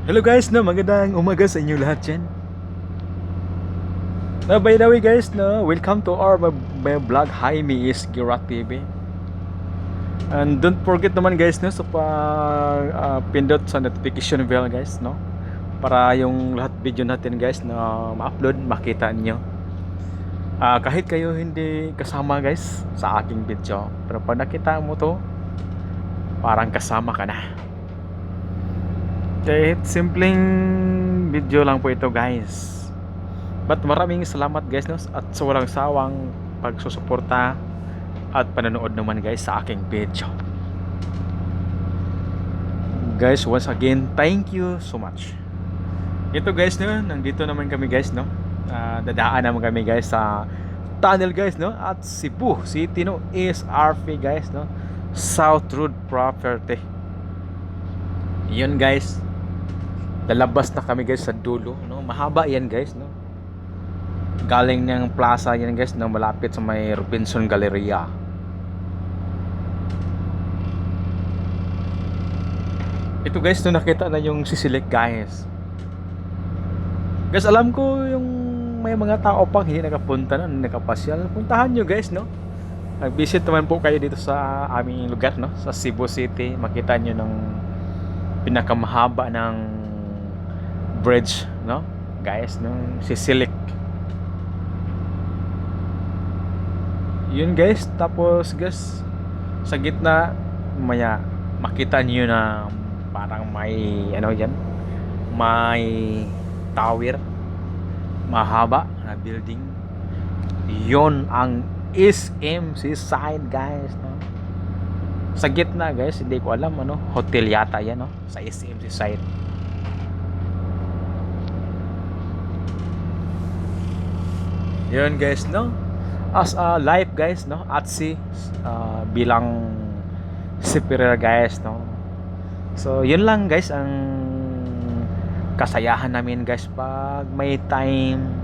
Hello guys, magandang umaga sa inyo lahat dyan. By the way guys, welcome to our my vlog. Hi, me is Girat TV. And don't forget naman guys, sa pindot sa notification bell guys, para yung lahat video natin guys na ma-upload, makita niyo. Kahit kayo hindi kasama guys sa aking video, pero pag nakita mo to, parang kasama ka na. Kahit simpleng video lang po ito guys. But maraming salamat guys, at sa walang sawang pagsusuporta at panonood naman guys sa aking video. Guys, once again, thank you so much. Ito guys, nandito naman kami guys, dadaan naman kami guys sa tunnel guys, at Cebu City, is RP guys, South Road Property. Yun guys, lalabas na kami guys sa dulo, mahaba yan guys, galing ng plaza yan guys, malapit sa may Robinson Galleria. Ito guys, nakita na yung Sisilik guys. Guys, alam ko yung may mga tao pang hindi nakapunta na, nakapasyal. Puntahan nyo guys, nag-visit naman po kayo dito sa aming lugar, sa Cebu City. Makita nyo ng pinakamahaba ng bridge, guys, Sisilik. Yun guys, tapos guys, sa gitna maya makita niyo na parang may yan, may tower, mahaba na building. Yon ang SM Seaside guys, sa gitna guys, hindi ko alam hotel yata yan, sa SM Seaside. Yun guys, as a life guys, at sea, bilang seafarer guys, so yun lang guys ang kasayahan namin guys pag may time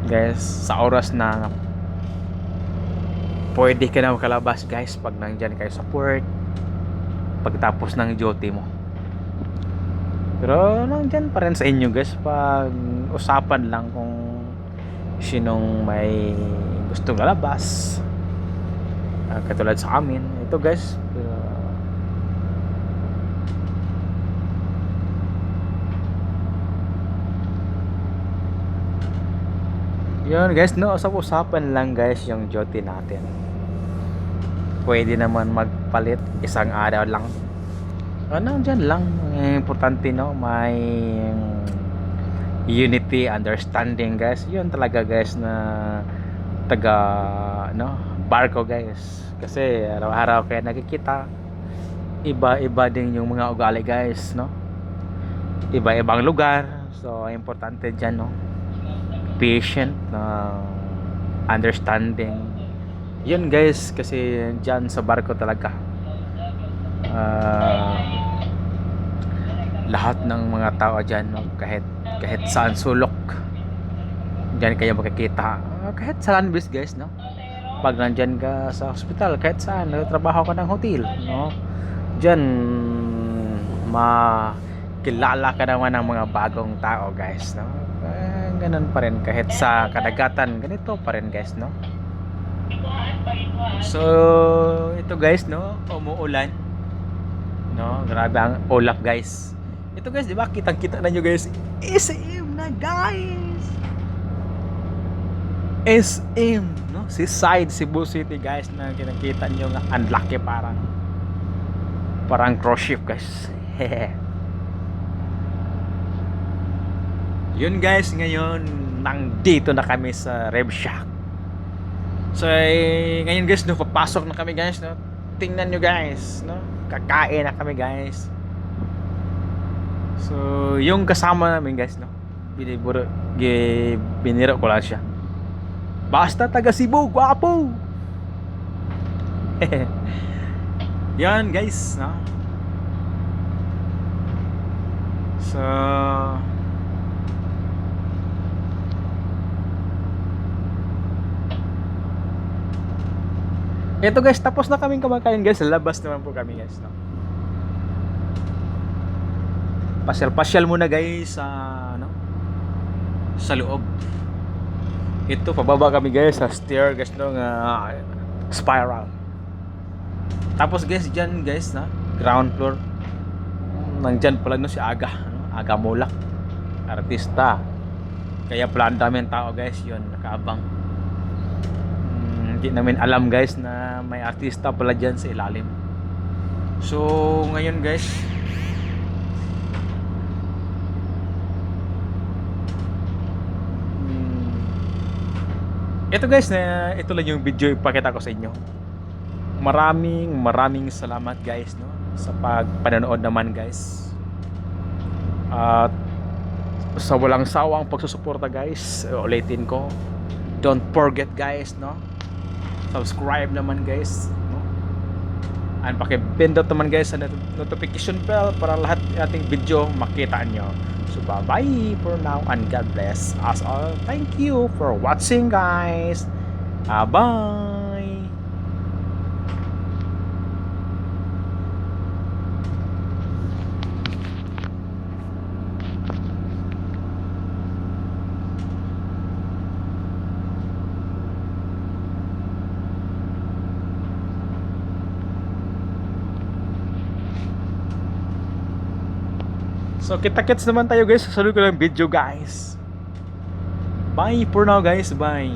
guys, sa oras na pwede ka na makalabas guys, pag nandyan kayo sa port pagtapos ng duty mo. Pero nandyan pa rin sa inyo guys, pag usapan lang kung sinong may gustong lalabas, katulad sa amin ito guys. Yun guys, usap-usapan lang guys yung duty natin. Pwede naman magpalit isang araw lang, dyan lang. Importante may unity, understanding guys. Yun talaga guys na taga barko guys, kasi araw-araw kayo nakikita, iba-iba din yung mga ugali guys, iba-ibang lugar. So importante dyan, patient, understanding. Yun guys, kasi dyan sa barko talaga lahat ng mga tao dyan, kahit saan sulok dyan kayo makikita. Kahit sa land base guys, pag nandyan ka sa hospital, kahit saan nagtatrabaho ka ng hotel, dyan makilala ka naman ng mga bagong tao guys, ganun pa rin. Kahit sa kadagatan, ganito pa rin guys, so ito guys, umuulan, grabe ang ulap guys. Ito guys, di ba, kitang-kita na nyo guys, SM na guys, SM, Seaside Cebu City guys, na kinakita nyo nga unlucky, parang cruise ship guys. Yun guys, ngayon nandito na kami sa Rev Shack. So ngayon guys, papasok na kami guys, tingnan nyo guys, kakain na kami guys. So yung kasama namin guys, biniro ko lang siya, basta taga Cebu, gwapo. Yan guys, so ito guys, tapos na kaming kumakain guys, labas naman po kami guys, pasyal-pasyal muna guys sa ano, sa loob. Ito pababa kami guys sa stair guys no nga spiral. Tapos guys diyan guys na ground floor. Nandyan pala no si Aga, no? Aga Mulak. Artista. Kaya plan namin tao guys, 'yon nakaabang. Hindi namin alam guys na may artista pala diyan sa ilalim. So ngayon guys, ito guys na ito lang yung video ipakita ko sa inyo. Maraming salamat guys no sa pagpanonood naman guys. At sa walang sawang pagsusuporta guys, ulitin ko. Don't forget guys no. Subscribe naman guys no. And paki-pindot naman guys sa notification bell para lahat ating video makita nyo. So bye-bye for now and God bless us all. Thank you for watching guys. Bye. So kita-kits naman tayo guys sa sunod ko ng video guys. Bye for now guys. Bye.